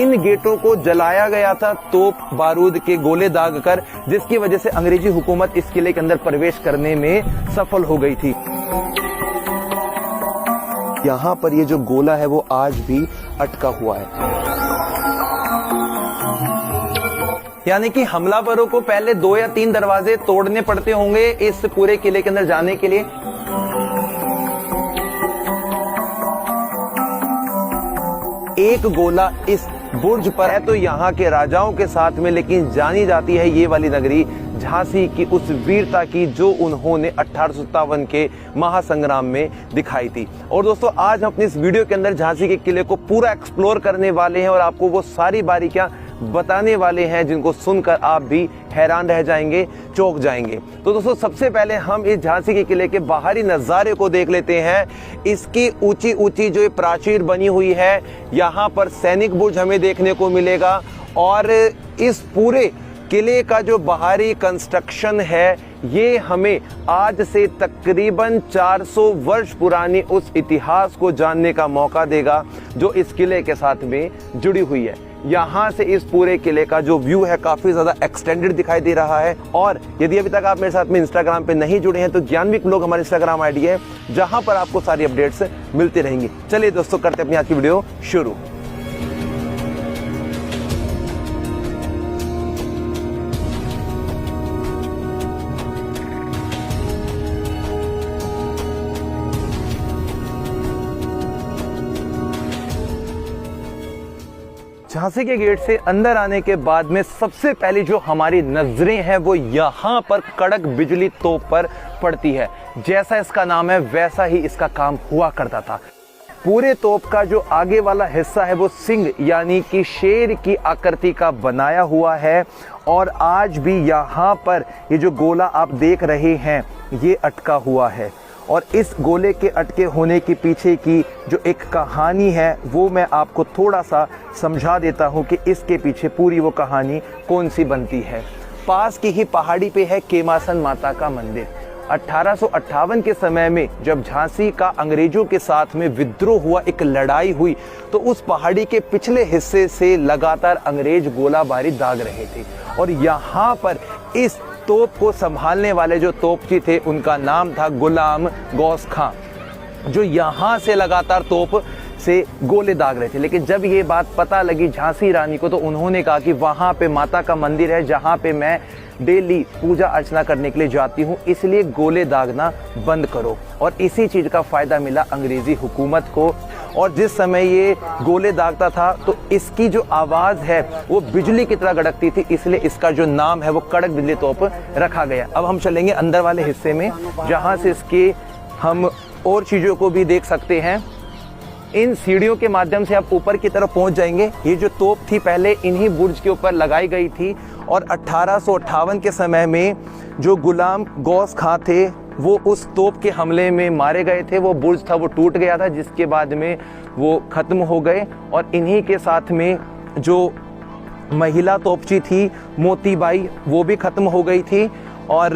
इन गेटों को जलाया गया था तोप बारूद के गोले दागकर, जिसकी वजह से अंग्रेजी हुकूमत इस किले के अंदर प्रवेश करने में सफल हो गई थी। यहाँ पर ये जो गोला है वो आज भी अटका हुआ है, यानी कि हमलावरों को पहले 2 या 3 दरवाजे तोड़ने पड़ते होंगे इस पूरे किले के अंदर जाने के लिए। एक गोला इस बुर्ज पर है तो यहाँ के राजाओं के साथ में, लेकिन जानी जाती है ये वाली नगरी झांसी की उस वीरता की जो उन्होंने 1857 के महासंग्राम में दिखाई थी। और दोस्तों आज हम अपनी इस वीडियो के अंदर झांसी के किले को पूरा एक्सप्लोर करने वाले हैं और आपको वो सारी बारीकियां बताने वाले हैं जिनको सुनकर आप भी हैरान रह जाएंगे, चौंक जाएंगे। तो दोस्तों सबसे पहले हम इस झांसी के किले के बाहरी नज़ारे को देख लेते हैं। इसकी ऊंची ऊंची जो प्राचीर बनी हुई है, यहाँ पर सैनिक बुर्ज हमें देखने को मिलेगा और इस पूरे किले का जो बाहरी कंस्ट्रक्शन है ये हमें आज से तकरीबन 400 वर्ष पुरानी उस इतिहास को जानने का मौका देगा जो इस किले के साथ में जुड़ी हुई है। यहाँ से इस पूरे किले का जो व्यू है काफी ज्यादा एक्सटेंडेड दिखाई दे रहा है। और यदि अभी तक आप मेरे साथ में इंस्टाग्राम पे नहीं जुड़े हैं तो ज्ञानविक लोग हमारे इंस्टाग्राम आईडी है जहां पर आपको सारी अपडेट्स मिलती रहेंगी। चलिए दोस्तों करते अपनी आज की वीडियो शुरू। झांसी के गेट से अंदर आने के बाद में सबसे पहले जो हमारी नजरें हैं वो यहाँ पर कड़क बिजली तोप पर पड़ती है। जैसा इसका नाम है वैसा ही इसका काम हुआ करता था। पूरे तोप का जो आगे वाला हिस्सा है वो सिंह यानी कि शेर की आकृति का बनाया हुआ है और आज भी यहाँ पर ये जो गोला आप देख रहे हैं ये अटका हुआ है। और इस गोले के अटके होने के पीछे की जो एक कहानी है वो मैं आपको थोड़ा सा समझा देता हूँ कि इसके पीछे पूरी वो कहानी कौन सी बनती है। पास की ही पहाड़ी पे है केमासन माता का मंदिर। 1858 के समय में जब झांसी का अंग्रेजों के साथ में विद्रोह हुआ, एक लड़ाई हुई, तो उस पहाड़ी के पिछले हिस्से से लगातार अंग्रेज गोलाबारी दाग रहे थे और यहाँ पर इस तोप को संभालने वाले जो तोपची थे उनका नाम था गुलाम गौस खां, जो यहाँ से लगातार तोप से गोले दाग रहे थे। लेकिन जब ये बात पता लगी झांसी रानी को तो उन्होंने कहा कि वहाँ पे माता का मंदिर है जहाँ पे मैं डेली पूजा अर्चना करने के लिए जाती हूँ, इसलिए गोले दागना बंद करो। और इसी चीज़ का फ़ायदा मिला अंग्रेज़ी हुकूमत को। और जिस समय ये गोले दागता था तो इसकी जो आवाज़ है वो बिजली की तरह गड़कती थी, इसलिए इसका जो नाम है वो कड़क बिजली तोप रखा गया। अब हम चलेंगे अंदर वाले हिस्से में जहाँ से इसके हम और चीज़ों को भी देख सकते हैं। इन सीढ़ियों के माध्यम से आप ऊपर की तरफ पहुंच जाएंगे। ये जो तोप थी पहले इन्हीं बुर्ज के ऊपर लगाई गई थी और 1858 के समय में जो गुलाम गौस खां थे वो उस तोप के हमले में मारे गए थे। वो बुर्ज था वो टूट गया था जिसके बाद में वो ख़त्म हो गए। और इन्हीं के साथ में जो महिला तोपची थी मोतीबाई वो भी ख़त्म हो गई थी और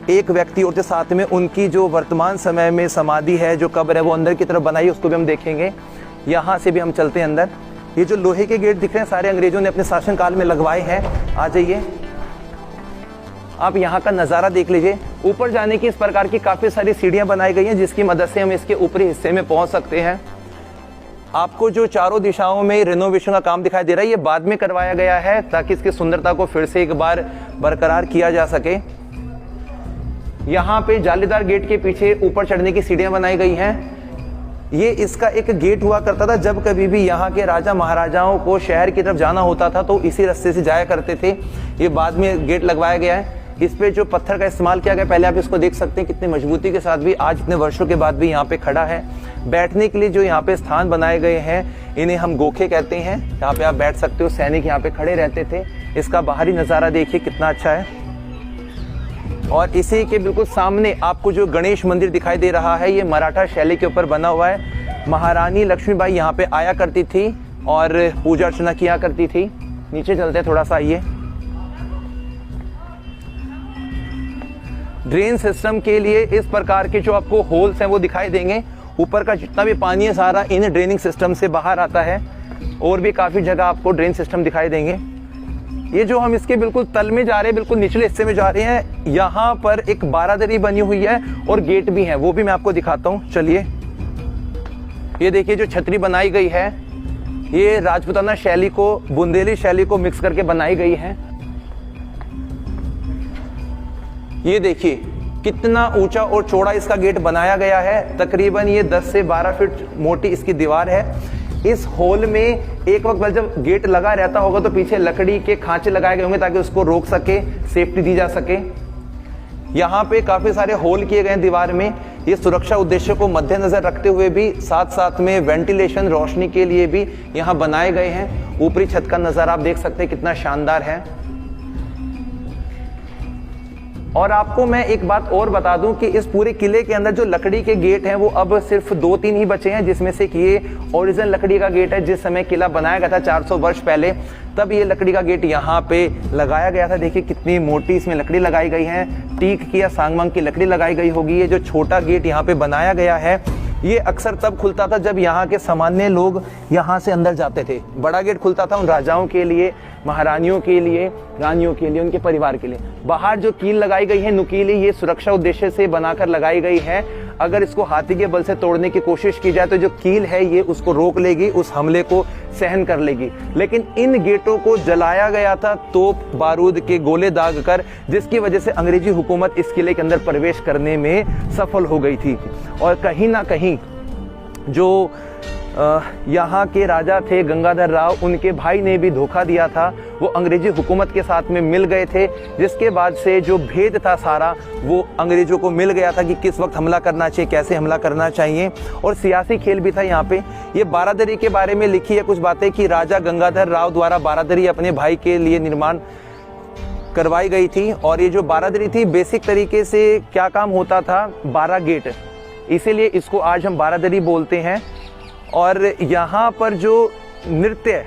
एक व्यक्ति और के साथ में उनकी जो वर्तमान समय में समाधि है, जो कब्र है वो अंदर की तरफ बनाई, उसको भी हम देखेंगे। यहाँ से भी हम चलते हैं अंदर। ये जो लोहे के गेट दिख रहे हैं सारे अंग्रेजों ने अपने शासनकाल में लगवाए हैं। आ जाइए, आप यहाँ का नज़ारा देख लीजिए। ऊपर जाने की इस प्रकार की काफ़ी सारी सीढ़ियाँ बनाई गई हैं जिसकी मदद से हम इसके ऊपरी हिस्से में पहुँच सकते हैं। आपको जो चारों दिशाओं में रिनोवेशन का काम दिखाई दे रहा है ये बाद में करवाया गया है ताकि इसकी सुंदरता को फिर से एक बार बरकरार किया जा सके। यहाँ पे जालीदार गेट के पीछे ऊपर चढ़ने की सीढ़ियाँ बनाई गई हैं। ये इसका एक गेट हुआ करता था, जब कभी भी यहाँ के राजा महाराजाओं को शहर की तरफ जाना होता था तो इसी रास्ते से जाया करते थे। ये बाद में गेट लगवाया गया है। इस पे जो पत्थर का इस्तेमाल किया गया, पहले आप इसको देख सकते हैं कितनी मजबूती के साथ भी आज इतने वर्षों के बाद भी यहाँ पे खड़ा है। बैठने के लिए जो यहाँ पे स्थान बनाए गए हैं इन्हें हम गोखे कहते हैं। यहाँ पे आप बैठ सकते हो, सैनिक यहाँ पे खड़े रहते थे। इसका बाहरी नज़ारा देखिए कितना अच्छा है। और इसी के बिल्कुल सामने आपको जो गणेश मंदिर दिखाई दे रहा है ये मराठा शैली के ऊपर बना हुआ है। महारानी लक्ष्मीबाई यहाँ पे आया करती थी और पूजा अर्चना किया करती थी। नीचे चलते थोड़ा सा, आइए। ड्रेन सिस्टम के लिए इस प्रकार के जो आपको होल्स हैं वो दिखाई देंगे। ऊपर का जितना भी पानी है सारा इन ड्रेनिंग सिस्टम से बाहर आता है। और भी काफ़ी जगह आपको ड्रेन सिस्टम दिखाई देंगे। ये जो हम इसके बिल्कुल तल में जा रहे हैं, बिल्कुल निचले हिस्से में जा रहे हैं, यहाँ पर एक बारादरी बनी हुई है और गेट भी है, वो भी मैं आपको दिखाता हूँ। चलिए, ये देखिए जो छतरी बनाई गई है, ये राजपूताना शैली को, बुंदेली शैली को मिक्स करके बनाई गई है। ये देखिए कितना ऊंचा और चौड़ा इसका गेट बनाया गया है। तकरीबन ये 10 से 12 फीट मोटी इसकी दीवार है। इस हॉल में एक वक्त जब गेट लगा रहता होगा तो पीछे लकड़ी के खांचे लगाए गए होंगे ताकि उसको रोक सके, सेफ्टी दी जा सके। यहाँ पे काफी सारे होल किए गए हैं दीवार में। ये सुरक्षा उद्देश्य को मद्देनजर रखते हुए भी साथ साथ में वेंटिलेशन, रोशनी के लिए भी यहाँ बनाए गए हैं। ऊपरी छत का नजारा आप देख सकते हैं कितना शानदार है। और आपको मैं एक बात और बता दूं कि इस पूरे किले के अंदर जो लकड़ी के गेट हैं वो अब सिर्फ 2-3 ही बचे हैं, जिसमें से कि ये ओरिजिनल लकड़ी का गेट है। जिस समय किला बनाया गया था 400 वर्ष पहले, तब ये लकड़ी का गेट यहाँ पे लगाया गया था। देखिए कितनी मोटी इसमें लकड़ी लगाई गई है, टीक की या सांगमांग की लकड़ी लगाई गई होगी। ये जो छोटा गेट यहाँ पे बनाया गया है, ये अक्सर तब खुलता था जब यहाँ के सामान्य लोग यहाँ से अंदर जाते थे। बड़ा गेट खुलता था उन राजाओं के लिए, महारानियों के लिए, रानियों के लिए, उनके परिवार के लिए। बाहर जो कील लगाई गई है नुकीली, ये सुरक्षा उद्देश्य से बनाकर लगाई गई है। अगर इसको हाथी के बल से तोड़ने की कोशिश की जाए तो जो कील है ये उसको रोक लेगी, उस हमले को सहन कर लेगी। लेकिन इन गेटों को जलाया गया था तोप बारूद के गोले दाग कर, जिसकी वजह से अंग्रेजी हुकूमत इस किले के अंदर प्रवेश करने में सफल हो गई थी। और कहीं ना कहीं जो यहाँ के राजा थे गंगाधर राव, उनके भाई ने भी धोखा दिया था। वो अंग्रेजी हुकूमत के साथ में मिल गए थे, जिसके बाद से जो भेद था सारा वो अंग्रेजों को मिल गया था कि किस वक्त हमला करना चाहिए, कैसे हमला करना चाहिए। और सियासी खेल भी था यहाँ पे। ये बारादरी के बारे में लिखी है कुछ बातें कि राजा गंगाधर राव द्वारा बारादरी अपने भाई के लिए निर्माण करवाई गई थी। और ये जो बारादरी थी बेसिक तरीके से क्या काम होता था, 12 गेट, इसीलिए इसको आज हम बारादरी बोलते हैं। और यहाँ पर जो नृत्य,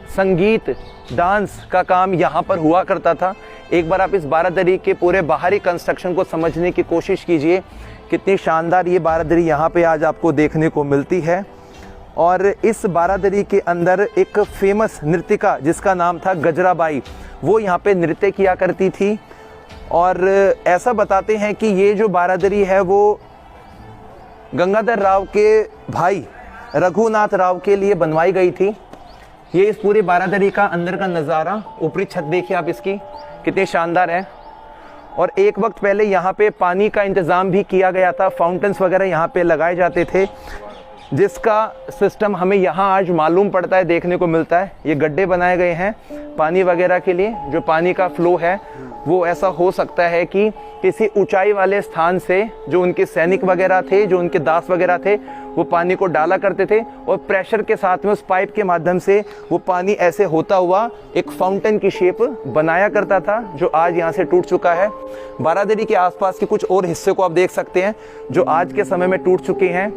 संगीत, डांस का काम यहाँ पर हुआ करता था। एक बार आप इस बारादरी के पूरे बाहरी कंस्ट्रक्शन को समझने की कोशिश कीजिए, कितनी शानदार ये बारादरी यहाँ पे आज आपको देखने को मिलती है। और इस बारादरी के अंदर एक फेमस नृत्यिका जिसका नाम था गजराबाई, वो यहाँ पे नृत्य किया करती थी। और ऐसा बताते हैं कि ये जो बारादरी है वो गंगाधर राव के भाई रघुनाथ राव के लिए बनवाई गई थी। ये इस पूरी बारादरी का अंदर का नज़ारा, ऊपरी छत देखिए आप इसकी कितनी शानदार है। और एक वक्त पहले यहाँ पे पानी का इंतज़ाम भी किया गया था, फाउंटेन्स वगैरह यहाँ पे लगाए जाते थे, जिसका सिस्टम हमें यहाँ आज मालूम पड़ता है, देखने को मिलता है। ये गड्ढे बनाए गए हैं पानी वगैरह के लिए। जो पानी का फ्लो है वो ऐसा हो सकता है कि किसी ऊंचाई वाले स्थान से जो उनके सैनिक वगैरह थे, जो उनके दास वगैरह थे, वो पानी को डाला करते थे और प्रेशर के साथ में उस पाइप के माध्यम से वो पानी ऐसे होता हुआ एक फाउंटेन की शेप बनाया करता था, जो आज यहाँ से टूट चुका है। बारादरी के आसपास के कुछ और हिस्से को आप देख सकते हैं जो आज के समय में टूट चुके हैं।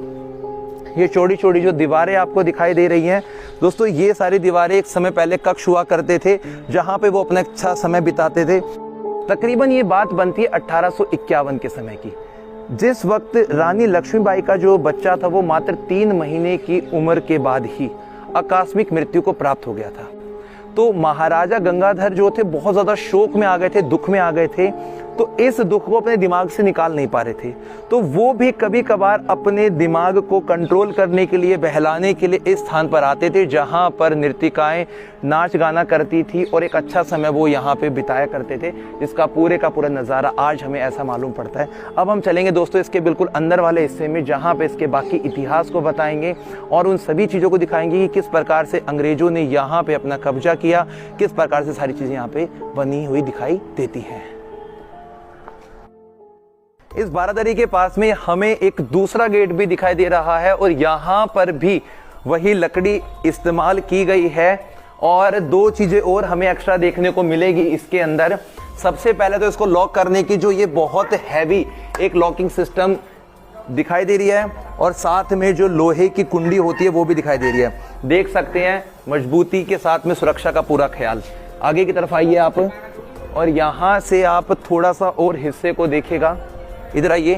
ये चौड़ी चौड़ी जो दीवारें आपको दिखाई दे रही हैं दोस्तों, ये सारी दीवारें एक समय पहले कक्ष हुआ करते थे जहाँ पे वो अपना अच्छा समय बिताते थे। तकरीबन ये बात बनती है 1851 के समय की, जिस वक्त रानी लक्ष्मीबाई का जो बच्चा था वो मात्र 3 महीने की उम्र के बाद ही आकस्मिक मृत्यु को प्राप्त हो गया था। तो महाराजा गंगाधर जो थे बहुत ज़्यादा शोक में आ गए थे, दुख में आ गए थे। तो इस दुख को अपने दिमाग से निकाल नहीं पा रहे थे। तो वो भी कभी कभार अपने दिमाग को कंट्रोल करने के लिए, बहलाने के लिए इस स्थान पर आते थे जहाँ पर नृत्यिकाएं नाच गाना करती थी और एक अच्छा समय वो यहाँ पे बिताया करते थे, जिसका पूरे का पूरा नज़ारा आज हमें ऐसा मालूम पड़ता है। अब हम चलेंगे दोस्तों इसके बिल्कुल अंदर वाले हिस्से में, जहाँ पे इसके बाकी इतिहास को बताएंगे और उन सभी चीज़ों को दिखाएंगे कि किस प्रकार से अंग्रेजों ने यहाँ पे अपना कब्जा किया, किस प्रकार से सारी चीज़ें यहाँ पे बनी हुई दिखाई देती हैं। इस बारादरी के पास में हमें एक दूसरा गेट भी दिखाई दे रहा है और यहाँ पर भी वही लकड़ी इस्तेमाल की गई है। और 2 चीज़ें और हमें एक्स्ट्रा देखने को मिलेगी इसके अंदर। सबसे पहले तो इसको लॉक करने की जो ये बहुत हैवी एक लॉकिंग सिस्टम दिखाई दे रही है और साथ में जो लोहे की कुंडी होती है वो भी दिखाई दे रही है। देख सकते हैं मजबूती के साथ में सुरक्षा का पूरा ख्याल। आगे की तरफ आइए आप और यहाँ से आप थोड़ा सा और हिस्से को देखिएगा। इधर आइए।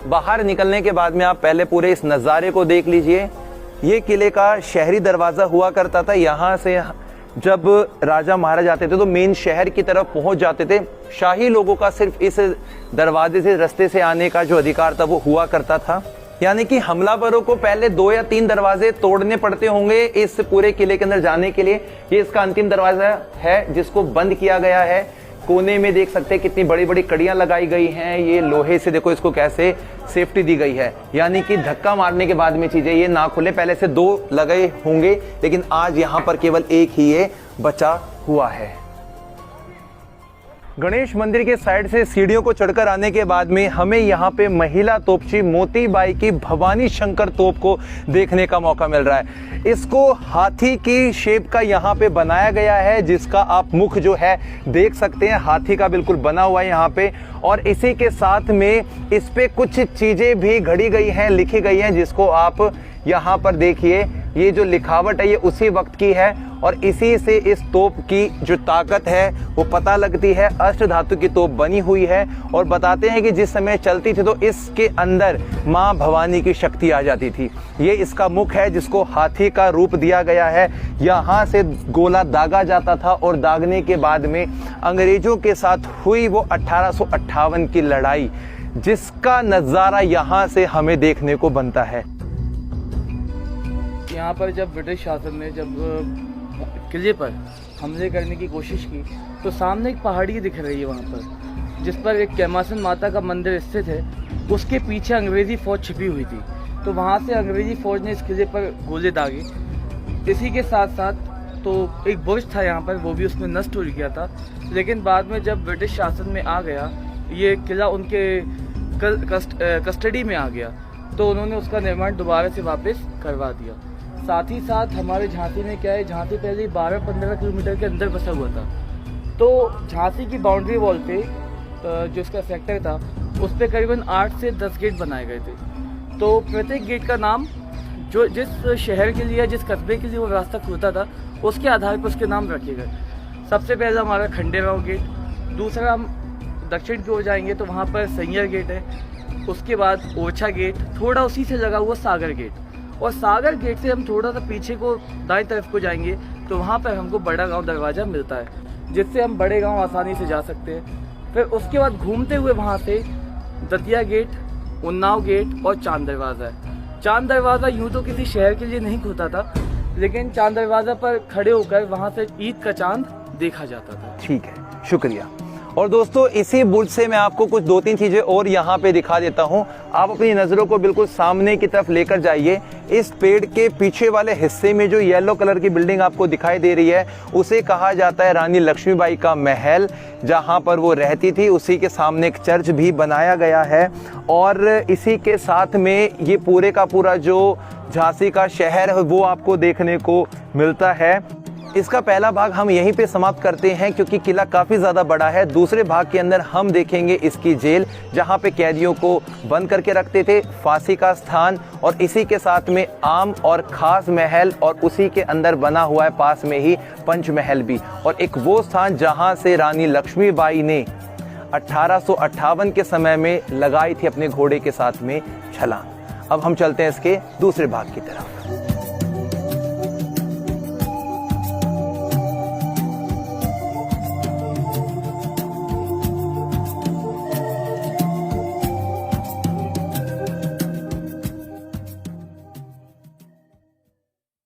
बाहर निकलने के बाद में आप पहले पूरे इस नज़ारे को देख लीजिए। ये किले का शहरी दरवाज़ा हुआ करता था। यहाँ से जब राजा महाराज आते थे तो मेन शहर की तरफ पहुंच जाते थे। शाही लोगों का सिर्फ इस दरवाजे से, रास्ते से आने का जो अधिकार था वो हुआ करता था। यानी कि हमलावरों को पहले 2 या 3 दरवाजे तोड़ने पड़ते होंगे इस पूरे किले के अंदर जाने के लिए। ये इसका अंतिम दरवाजा है जिसको बंद किया गया है। कोने में देख सकते हैं कितनी बड़ी बड़ी कड़ियां लगाई गई हैं। ये लोहे से देखो इसको कैसे सेफ्टी दी गई है, यानी कि धक्का मारने के बाद में चीजें ये ना खुले। पहले से 2 लगे होंगे लेकिन आज यहाँ पर केवल एक ही ये बचा हुआ है। गणेश मंदिर के साइड से सीढ़ियों को चढ़कर आने के बाद में हमें यहाँ पे महिला तोपची मोतीबाई की भवानी शंकर तोप को देखने का मौका मिल रहा है। इसको हाथी की शेप का यहाँ पे बनाया गया है, जिसका आप मुख जो है देख सकते हैं, हाथी का बिल्कुल बना हुआ है यहाँ पे। और इसी के साथ में इस पे कुछ चीजें भी घड़ी गई हैं, लिखी गई हैं, जिसको आप यहाँ पर देखिए। ये जो लिखावट है ये उसी वक्त की है और इसी से इस तोप की जो ताकत है वो पता लगती है। अष्ट धातु की तोप बनी हुई है और बताते हैं कि जिस समय चलती थी तो इसके अंदर माँ भवानी की शक्ति आ जाती थी। ये इसका मुख है जिसको हाथी का रूप दिया गया है। यहाँ से गोला दागा जाता था और दागने के बाद में अंग्रेजों के साथ हुई वो 1858 की लड़ाई, जिसका नज़ारा यहाँ से हमें देखने को बनता है। यहाँ पर जब ब्रिटिश शासन ने जब किले पर हमले करने की कोशिश की तो सामने एक पहाड़ी दिख रही है वहाँ पर, जिस पर एक कैमासन माता का मंदिर स्थित है। उसके पीछे अंग्रेज़ी फ़ौज छिपी हुई थी, तो वहाँ से अंग्रेज़ी फ़ौज ने इस किले पर गोले दागे। इसी के साथ साथ तो एक बुर्ज था यहाँ पर, वो भी उसमें नष्ट हो गया था। लेकिन बाद में जब ब्रिटिश शासन में आ गया, ये किला उनके कस्टडी में आ गया, तो उन्होंने उसका निर्माण दोबारा से वापस करवा दिया। साथ ही साथ हमारे झांसी में क्या है, झांसी पहले 12-15 किलोमीटर के अंदर बसा हुआ था। तो झांसी की बाउंड्री वॉल पे जो इसका सेक्टर था उस पे करीबन 8 से 10 गेट बनाए गए थे। तो प्रत्येक गेट का नाम जो जिस शहर के लिए, जिस कस्बे के लिए वो रास्ता खुलता था, उसके आधार पर उसके नाम रखे गए। सबसे पहला हमारा खंडेराव गेट, दूसरा हम दक्षिण की ओर जाएंगे तो वहाँ पर सैयर गेट है, उसके बाद ओरछा गेट, थोड़ा उसी से लगा हुआ सागर गेट, और सागर गेट से हम थोड़ा सा पीछे को दाईं तरफ को जाएंगे तो वहाँ पर हमको बड़ा गांव दरवाज़ा मिलता है, जिससे हम बड़े गांव आसानी से जा सकते हैं। फिर उसके बाद घूमते हुए वहाँ से दतिया गेट, उन्नाव गेट और चांद दरवाज़ा है। चांद दरवाज़ा यूँ तो किसी शहर के लिए नहीं खुलता था, लेकिन चांद दरवाज़ा पर खड़े होकर वहाँ से ईद का चांद देखा जाता था। ठीक है, शुक्रिया। और दोस्तों इसी बुर्ज से मैं आपको कुछ 2-3 चीजें और यहाँ पे दिखा देता हूँ। आप अपनी नजरों को बिल्कुल सामने की तरफ लेकर जाइए। इस पेड़ के पीछे वाले हिस्से में जो येलो कलर की बिल्डिंग आपको दिखाई दे रही है, उसे कहा जाता है रानी लक्ष्मीबाई का महल, जहाँ पर वो रहती थी। उसी के सामने एक चर्च भी बनाया गया है और इसी के साथ में ये पूरे का पूरा जो झांसी का शहर है वो आपको देखने को मिलता है। इसका पहला भाग हम यहीं पे समाप्त करते हैं क्योंकि किला काफ़ी ज़्यादा बड़ा है। दूसरे भाग के अंदर हम देखेंगे इसकी जेल, जहाँ पे कैदियों को बंद करके रखते थे, फांसी का स्थान, और इसी के साथ में आम और खास महल, और उसी के अंदर बना हुआ है पास में ही पंचमहल भी, और एक वो स्थान जहाँ से रानी लक्ष्मीबाई ने 1858 के समय में लगाई थी अपने घोड़े के साथ में छलांग। अब हम चलते हैं इसके दूसरे भाग की तरफ।